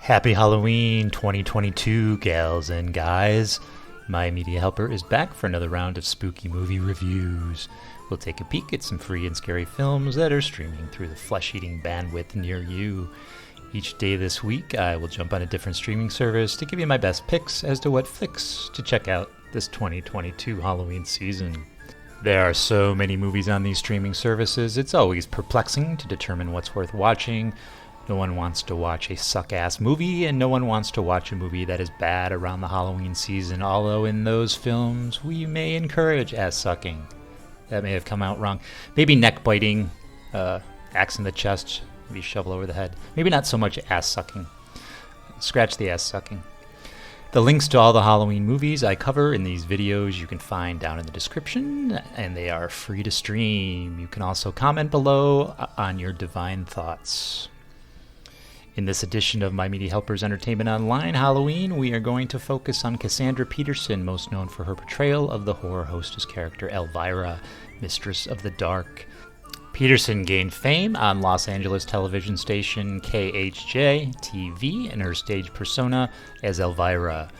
Happy Halloween 2022, gals and guys. My media helper is back for another round of spooky movie reviews. We'll take a peek at some free and scary films that are streaming through the flesh-eating bandwidth near you. Each day this week, I will jump on a different streaming service to give you my best picks as to what flicks to check out this 2022 Halloween season. There are so many movies on these streaming services, it's always perplexing to determine what's worth watching. No one wants to watch a suck-ass movie, and no one wants to watch a movie that is bad around the Halloween season, although in those films, we may encourage ass-sucking. That may have come out wrong. Maybe neck-biting, axe in the chest, maybe shovel over the head. Maybe not so much ass-sucking. Scratch the ass-sucking. The links to all the Halloween movies I cover in these videos you can find down in the description, and they are free to stream. You can also comment below on your divine thoughts. In this edition of My Media Helpers Entertainment Online Halloween, we are going to focus on Cassandra Peterson, most known for her portrayal of the horror hostess character Elvira, Mistress of the Dark. Peterson gained fame on Los Angeles television station KHJ-TV in her stage persona as Elvira,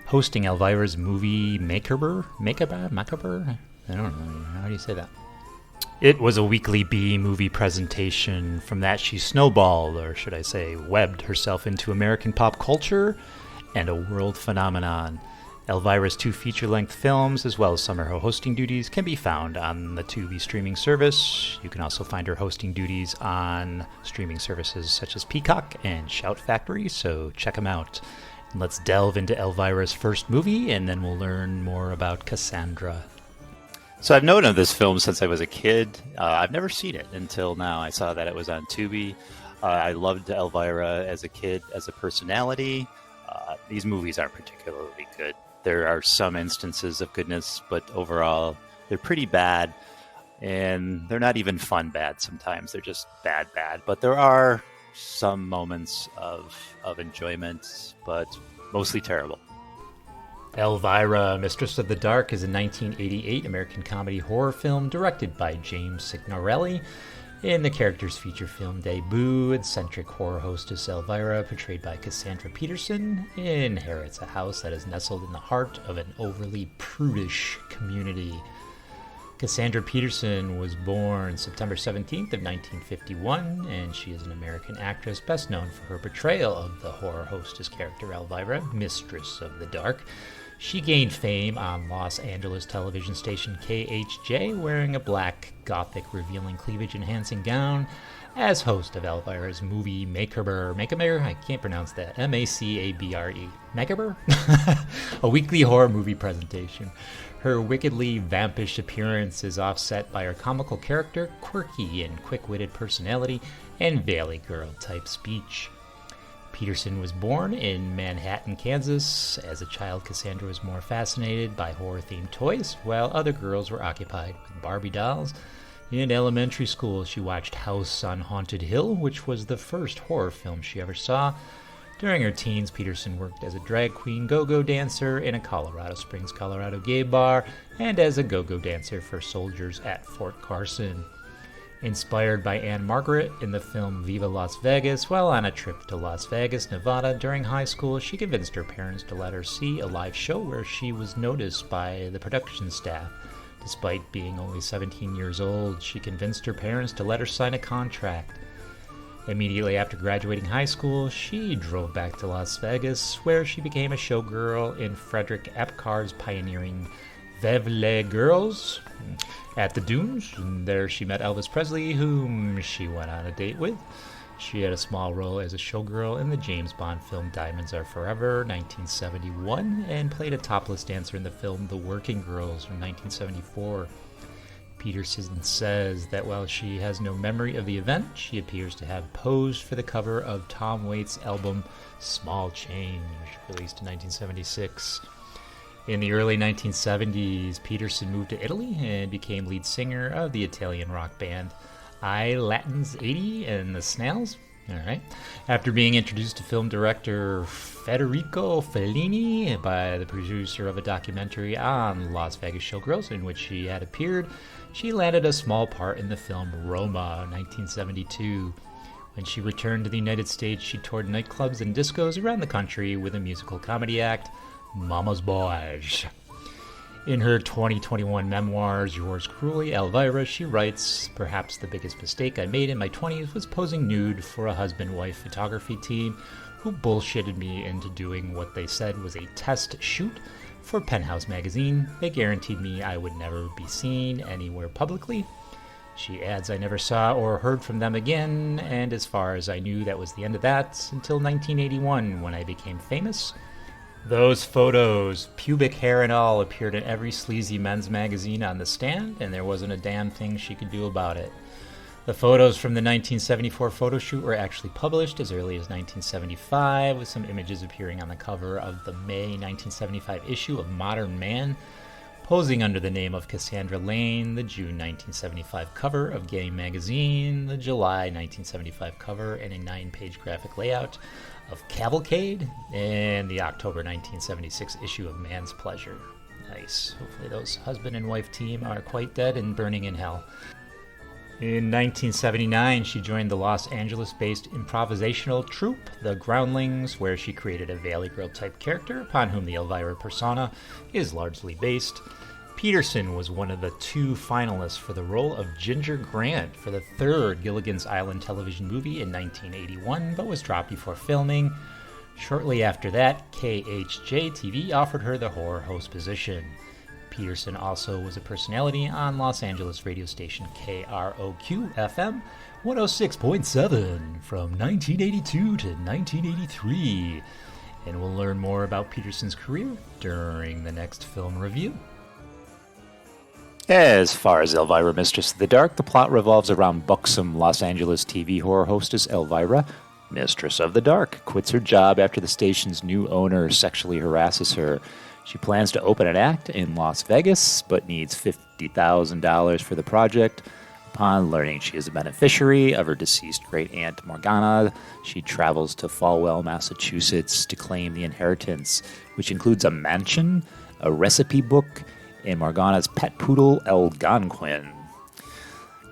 hosting Elvira'S movie Macabre? I don't know, how do you say that? It was a weekly B-movie presentation. From that, she snowballed, or should I say, webbed herself into American pop culture and a world phenomenon. Elvira'S 2 feature-length films, as well as some of her hosting duties, can be found on the Tubi streaming service. You can also find her hosting duties on streaming services such as Peacock and Shout Factory, so check them out. And let's delve into Elvira'S first movie, and then we'll learn more about Cassandra. So I've known of this film since I was a kid. I've never seen it until now. I saw that it was on Tubi. I loved Elvira as a kid, as a personality. These movies aren't particularly good. There are some instances of goodness, but overall, they're pretty bad. And they're not even fun bad sometimes. They're just bad. But there are some moments of enjoyment, but mostly terrible. Elvira, Mistress of the Dark is a 1988 American comedy horror film directed by James Signorelli. In the character's feature film debut, eccentric horror hostess Elvira, portrayed by Cassandra Peterson, inherits a house that is nestled in the heart of an overly prudish community. Cassandra Peterson was born September 17th of 1951, and she is an American actress best known for her portrayal of the horror hostess character Elvira, Mistress of the Dark. She gained fame on Los Angeles television station KHJ, wearing a black, gothic, revealing cleavage-enhancing gown as host of Elvira'S movie Macabre. I can't pronounce that. M-A-C-A-B-R-E. Macabre? A weekly horror movie presentation. Her wickedly vampish appearance is offset by her comical character, quirky and quick-witted personality, and Valley Girl-type speech. Peterson was born in Manhattan, Kansas. As a child, Cassandra was more fascinated by horror-themed toys, while other girls were occupied with Barbie dolls. In elementary school, she watched House on Haunted Hill, which was the first horror film she ever saw. During her teens, Peterson worked as a drag queen go-go dancer in a Colorado Springs, Colorado gay bar, and as a go-go dancer for soldiers at Fort Carson. Inspired by Anne Margaret in the film Viva Las Vegas, while on a trip to Las Vegas, Nevada during high school, she convinced her parents to let her see a live show where she was noticed by the production staff. Despite being only 17 years old, she convinced her parents to let her sign a contract. Immediately after graduating high school, she drove back to Las Vegas, where she became a showgirl in Frederick Epcar's pioneering Veuve les Girls at the Dunes, and there she met Elvis Presley, whom she went on a date with. She had a small role as a showgirl in the James Bond film Diamonds Are Forever, 1971, and played a topless dancer in the film The Working Girls from 1974. Peterson says that while she has no memory of the event, she appears to have posed for the cover of Tom Waits' album Small Change, released in 1976. In the early 1970s, Peterson moved to Italy and became lead singer of the Italian rock band I Latins 80 and the Snails. After being introduced to film director Federico Fellini by the producer of a documentary on Las Vegas showgirls in which she had appeared, she landed a small part in the film Roma, 1972. When she returned to the United States, she toured nightclubs and discos around the country with a musical comedy act, Mama's Boys. In her 2021 memoirs, Yours Cruelly, Elvira, she writes, "Perhaps the biggest mistake I made in my 20s was posing nude for a husband-wife photography team who bullshitted me into doing what they said was a test shoot for Penthouse magazine. They guaranteed me I would never be seen anywhere publicly." She adds, "I never saw or heard from them again, and as far as I knew, that was the end of that, until 1981, when I became famous. Those photos, pubic hair and all, appeared in every sleazy men's magazine on the stand, and there wasn't a damn thing she could do about it. The photos from the 1974 photo shoot were actually published as early as 1975, with some images appearing on the cover of the May 1975 issue of Modern Man, posing under the name of Cassandra Lane, the June 1975 cover of Gay Magazine, the July 1975 cover and a 9-page graphic layout of Cavalcade, and the October 1976 issue of Man's Pleasure." Nice. Hopefully those husband and wife team are quite dead and burning in hell. In 1979, she joined the Los Angeles-based improvisational troupe, The Groundlings, where she created a Valley Girl-type character upon whom the Elvira persona is largely based. Peterson was one of the 2 finalists for the role of Ginger Grant for the 3rd Gilligan's Island television movie in 1981, but was dropped before filming. Shortly after that, KHJ-TV offered her the horror host position. Peterson also was a personality on Los Angeles radio station KROQ-FM 106.7 from 1982 to 1983. And we'll learn more about Peterson's career during the next film review. As far as Elvira Mistress of the Dark, the plot revolves around buxom Los Angeles TV horror hostess Elvira, Mistress of the Dark, quits her job after the station's new owner sexually harasses her. She plans to open an act in Las Vegas, but needs $50,000 for the project. Upon learning she is a beneficiary of her deceased great-aunt Morgana, she travels to Falwell, Massachusetts to claim the inheritance, which includes a mansion, a recipe book, and Morgana's pet poodle, Algonquin.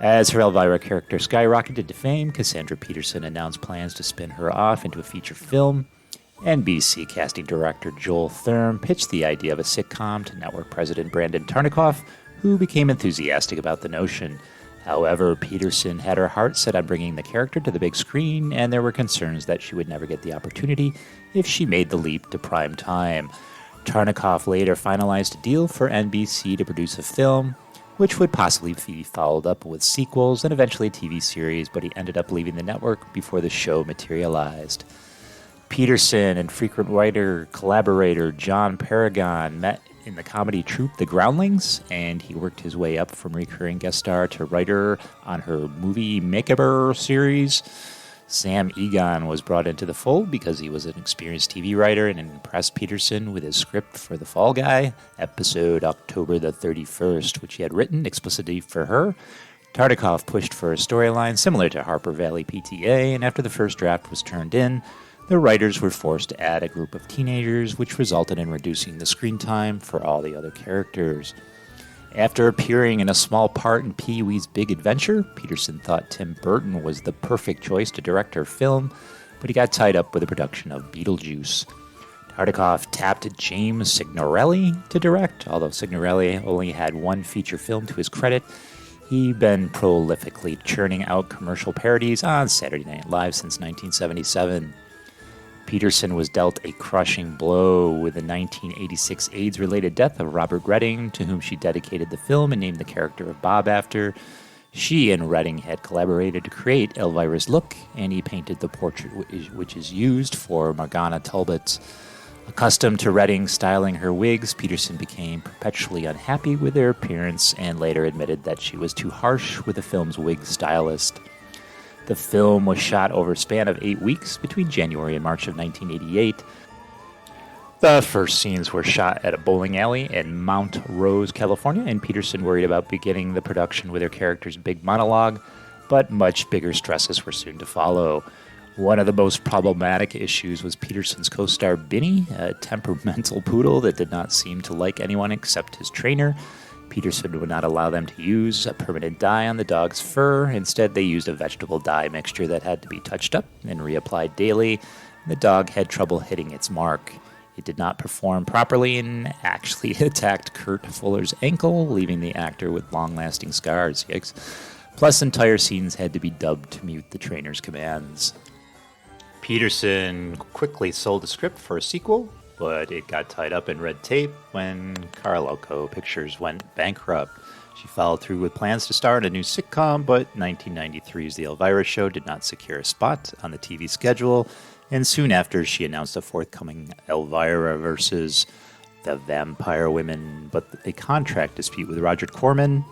As her Elvira character skyrocketed to fame, Cassandra Peterson announced plans to spin her off into a feature film. NBC casting director Joel Thurm pitched the idea of a sitcom to network president Brandon Tartikoff, who became enthusiastic about the notion. However, Peterson had her heart set on bringing the character to the big screen, and there were concerns that she would never get the opportunity if she made the leap to prime time. Tartikoff later finalized a deal for NBC to produce a film, which would possibly be followed up with sequels and eventually a TV series, but he ended up leaving the network before the show materialized. Peterson and frequent writer collaborator John Paragon met in the comedy troupe The Groundlings, and he worked his way up from recurring guest star to writer on her movie Makeover series. Sam Egan was brought into the fold because he was an experienced TV writer and impressed Peterson with his script for The Fall Guy, episode October the 31st, which he had written explicitly for her. Tartikoff pushed for a storyline similar to Harper Valley PTA, and after the first draft was turned in, the writers were forced to add a group of teenagers, which resulted in reducing the screen time for all the other characters. After appearing in a small part in Pee-wee's Big Adventure, Peterson thought Tim Burton was the perfect choice to direct her film, but he got tied up with the production of Beetlejuice. Tartikoff tapped James Signorelli to direct, although Signorelli only had one feature film to his credit. He'd been prolifically churning out commercial parodies on Saturday Night Live since 1977. Peterson was dealt a crushing blow with the 1986 AIDS-related death of Robert Redding, to whom she dedicated the film and named the character of Bob after. She and Redding had collaborated to create Elvira's look, and he painted the portrait which is used for Morgana Talbot. Accustomed to Redding styling her wigs, Peterson became perpetually unhappy with their appearance and later admitted that she was too harsh with the film's wig stylist. The film was shot over a span of 8 weeks between January and March of 1988. The first scenes were shot at a bowling alley in Mount Rose, California, and Peterson worried about beginning the production with her character's big monologue, but much bigger stresses were soon to follow. One of the most problematic issues was Peterson's co-star Binny, a temperamental poodle that did not seem to like anyone except his trainer. Peterson would not allow them to use a permanent dye on the dog's fur. Instead, they used a vegetable dye mixture that had to be touched up and reapplied daily. The dog had trouble hitting its mark. It did not perform properly and actually attacked Kurt Fuller's ankle, leaving the actor with long-lasting scars. Yikes. Plus, entire scenes had to be dubbed to mute the trainer's commands. Peterson quickly sold the script for a sequel, but it got tied up in red tape when Carloco Pictures went bankrupt. She followed through with plans to star in a new sitcom, but 1993's The Elvira Show did not secure a spot on the TV schedule, and soon after she announced a forthcoming Elvira versus the Vampire Women, but a contract dispute with Roger Corman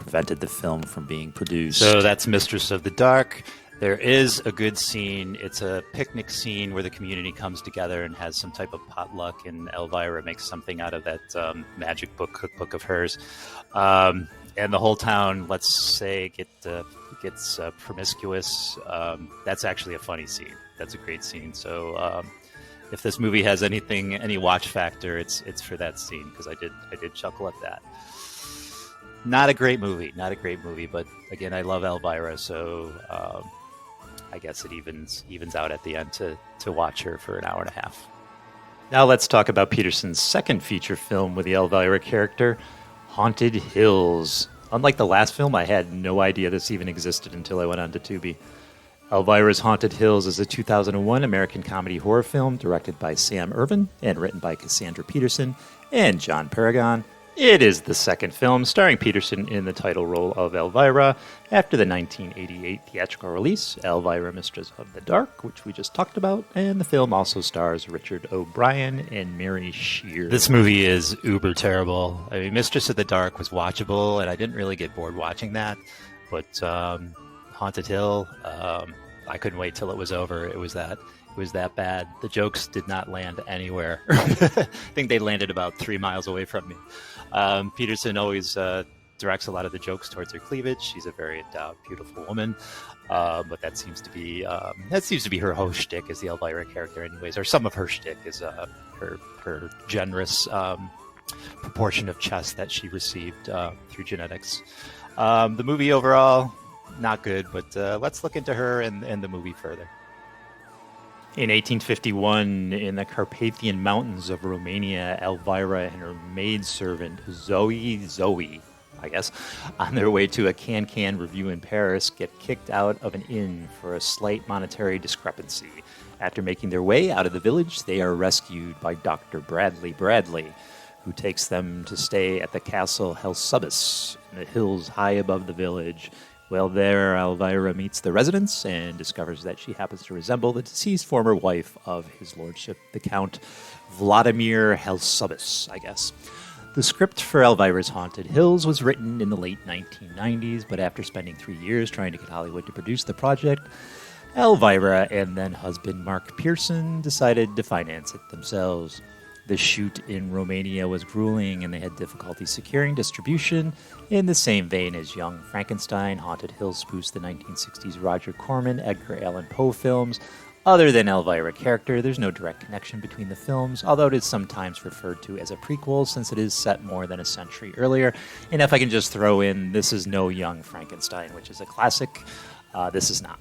prevented the film from being produced. So that's Mistress of the Dark. There is a good scene. It's a picnic scene where the community comes together and has some type of potluck, and Elvira makes something out of that magic book cookbook of hers. And the whole town, let's say, gets promiscuous. That's actually a funny scene. That's a great scene. So if this movie has any watch factor, it's for that scene, because I did chuckle at that. Not a great movie, but again, I love Elvira, so I guess it evens out at the end to watch her for an hour and a half. Now let's talk about Peterson's second feature film with the Elvira character, Haunted Hills. Unlike the last film, I had no idea this even existed until I went on to Tubi. Elvira's Haunted Hills is a 2001 American comedy horror film directed by Sam Irvin and written by Cassandra Peterson and John Paragon. It is the second film starring Peterson in the title role of Elvira after the 1988 theatrical release, Elvira Mistress of the Dark, which we just talked about, and the film also stars Richard O'Brien and Mary Shear. This movie is uber terrible. I mean, Mistress of the Dark was watchable, and I didn't really get bored watching that, but Haunted Hill, I couldn't wait till it was over. It was that bad. The jokes did not land anywhere. I think they landed about 3 miles away from me. Peterson always directs a lot of the jokes towards her cleavage. She's a very endowed, beautiful woman, but that seems to be her whole shtick as the Elvira character, anyways. Or some of her shtick is her generous proportion of chest that she received through genetics. The movie overall, not good, but let's look into her and the movie further. In 1851, in the Carpathian Mountains of Romania, Elvira and her maidservant, Zoe, I guess, on their way to a can-can review in Paris, get kicked out of an inn for a slight monetary discrepancy. After making their way out of the village, they are rescued by Dr. Bradley, who takes them to stay at the castle Helsubis in the hills high above the village. Well, there, Elvira meets the residents and discovers that she happens to resemble the deceased former wife of his lordship, the Count Vladimir Helsubis, I guess. The script for Elvira's Haunted Hills was written in the late 1990s, but after spending 3 years trying to get Hollywood to produce the project, Elvira and then-husband Mark Pearson decided to finance it themselves. The shoot in Romania was grueling, and they had difficulty securing distribution. In the same vein as Young Frankenstein, Haunted Hills spoofs the 1960s Roger Corman, Edgar Allan Poe films. Other than Elvira character, there's no direct connection between the films, although it is sometimes referred to as a prequel since it is set more than a century earlier. And if I can just throw in, this is no Young Frankenstein, which is a classic. This is not.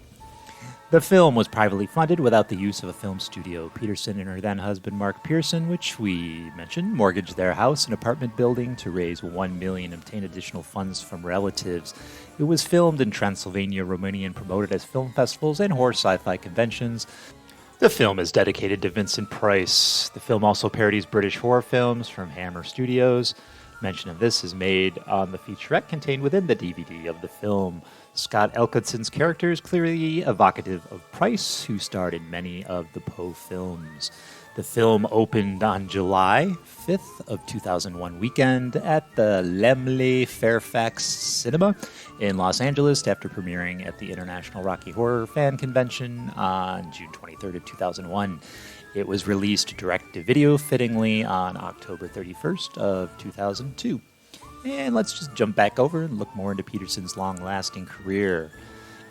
The film was privately funded without the use of a film studio. Peterson and her then-husband Mark Pearson, which we mentioned, mortgaged their house and apartment building to raise $1 million and obtain additional funds from relatives. It was filmed in Transylvania, Romania, and promoted as film festivals and horror sci-fi conventions. The film is dedicated to Vincent Price. The film also parodies British horror films from Hammer Studios. Mention of this is made on the featurette contained within the DVD of the film. Scott Elkinson's character is clearly evocative of Price, who starred in many of the Poe films. The film opened on July 5th of 2001 weekend at the Laemmle Fairfax Cinema in Los Angeles after premiering at the International Rocky Horror Fan Convention on June 23rd of 2001. It was released direct-to-video fittingly on October 31st of 2002. And let's just jump back over and look more into Peterson's long-lasting career.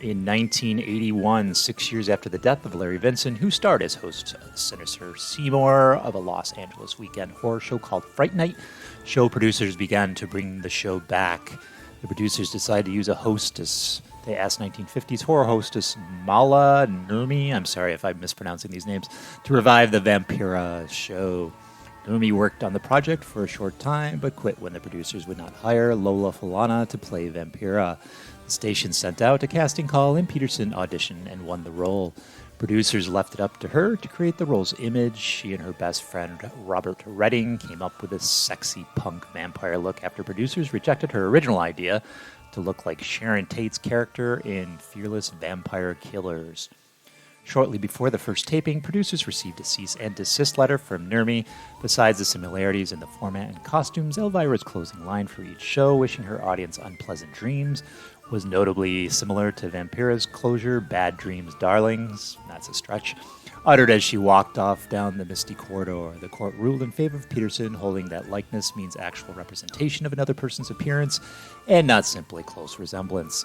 In 1981, 6 years after the death of Larry Vinson, who starred as host Sinister Seymour of a Los Angeles weekend horror show called Fright Night, show producers began to bring the show back. The producers decided to use a hostess. They asked 1950s horror hostess Mala Nurmi, I'm sorry if I'm mispronouncing these names, to revive the Vampira show. Nurmi worked on the project for a short time, but quit when the producers would not hire Lola Falana to play Vampira. The station sent out a casting call, and Peterson auditioned and won the role. Producers left it up to her to create the role's image. She and her best friend, Robert Redding, came up with a sexy punk vampire look after producers rejected her original idea to look like Sharon Tate's character in Fearless Vampire Killers. Shortly before the first taping, producers received a cease and desist letter from Nurmi. Besides the similarities in the format and costumes, Elvira's closing line for each show, wishing her audience unpleasant dreams, was notably similar to Vampira's closure, Bad Dreams, Darlings, that's a stretch, uttered as she walked off down the misty corridor. The court ruled in favor of Peterson, holding that likeness means actual representation of another person's appearance and not simply close resemblance.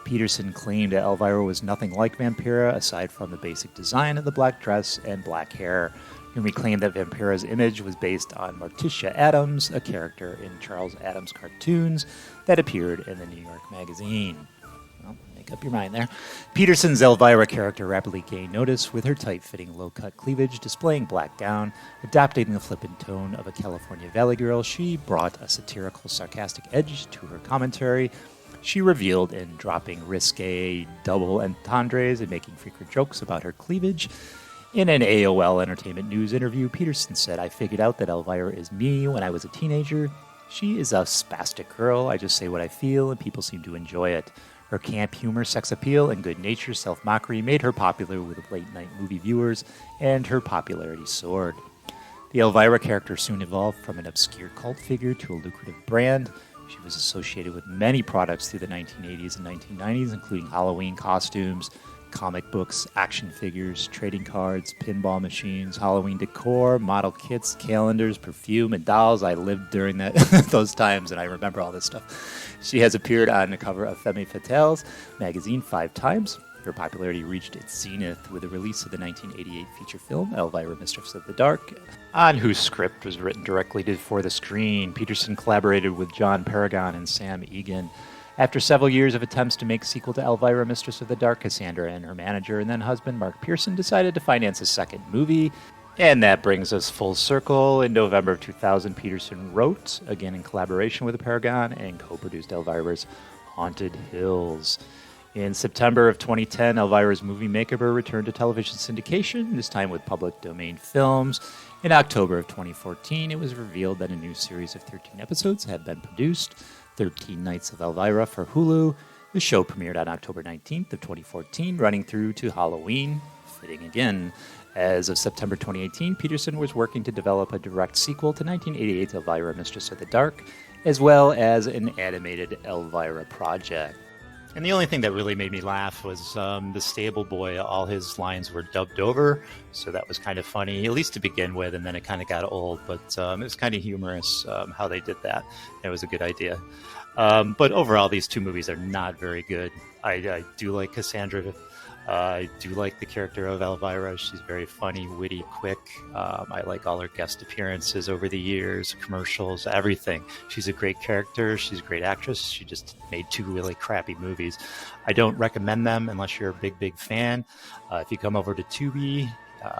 Peterson claimed that Elvira was nothing like Vampira, aside from the basic design of the black dress and black hair. Nurmi claimed that Vampira's image was based on Morticia Addams, a character in Charles Addams cartoons that appeared in the New York Magazine. Well, make up your mind there. Peterson's Elvira character rapidly gained notice with her tight-fitting low-cut cleavage, displaying black gown. Adapting the flippant tone of a California Valley girl, she brought a satirical, sarcastic edge to her commentary. She revealed in dropping risque double entendres and making frequent jokes about her cleavage. In an AOL Entertainment News interview, Peterson said, "I figured out that Elvira is me when I was a teenager. She is a spastic girl. I just say what I feel, and people seem to enjoy it. Her camp humor, sex appeal, and good-natured self-mockery made her popular with late-night movie viewers, and her popularity soared." The Elvira character soon evolved from an obscure cult figure to a lucrative brand. She was associated with many products through the 1980s and 1990s, including Halloween costumes, comic books, action figures, trading cards, pinball machines, Halloween decor, model kits, calendars, perfume, and dolls. I lived during those times, and I remember all this stuff. She has appeared on the cover of Femme Fatale's magazine 5 times. Her popularity reached its zenith with the release of the 1988 feature film, Elvira Mistress of the Dark, on whose script was written directly for the screen. Peterson collaborated with John Paragon and Sam Egan. After several years of attempts to make a sequel to Elvira Mistress of the Dark, Cassandra and her manager and then husband, Mark Pearson, decided to finance a second movie. And that brings us full circle. In November of 2000, Peterson wrote, again in collaboration with Paragon, and co-produced Elvira's Haunted Hills. In September of 2010, Elvira's movie Makeover returned to television syndication, this time with public domain films. In October of 2014, it was revealed that a new series of 13 episodes had been produced, 13 Nights of Elvira for Hulu. The show premiered on October 19th of 2014, running through to Halloween, fitting again. As of September 2018, Peterson was working to develop a direct sequel to 1988's Elvira Mistress of the Dark, as well as an animated Elvira project. And the only thing that really made me laugh was the stable boy. All his lines were dubbed over, so that was kind of funny, at least to begin with, and then it kind of got old. But it was kind of humorous how they did that. It was a good idea. But overall, these two movies are not very good. I do like Cassandra. I do like the character of Elvira. She's very funny, witty, quick. I like all her guest appearances over the years, commercials, everything. She's a great character. She's a great actress. She just made 2 really crappy movies. I don't recommend them unless you're a big fan. If you come over to Tubi,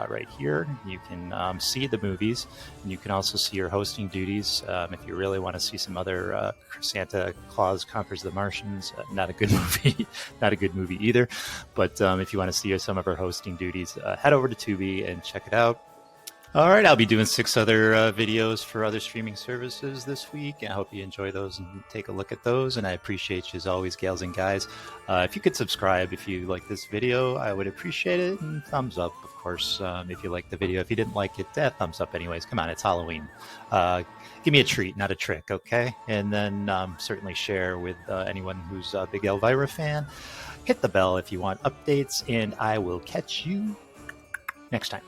right here, you can see the movies, and you can also see your hosting duties. If you really want to see some other Santa Claus Conquers the Martians, not a good movie, not a good movie either. But if you want to see some of her hosting duties, head over to Tubi and check it out. All right, I'll be doing 6 other videos for other streaming services this week. I hope you enjoy those and take a look at those. And I appreciate you as always, gals and guys. If you could subscribe if you like this video, I would appreciate it. And thumbs up, of course, if you like the video. If you didn't like it, thumbs up anyways. Come on, it's Halloween. Give me a treat, not a trick, okay? And then certainly share with anyone who's a big Elvira fan. Hit the bell if you want updates, and I will catch you next time.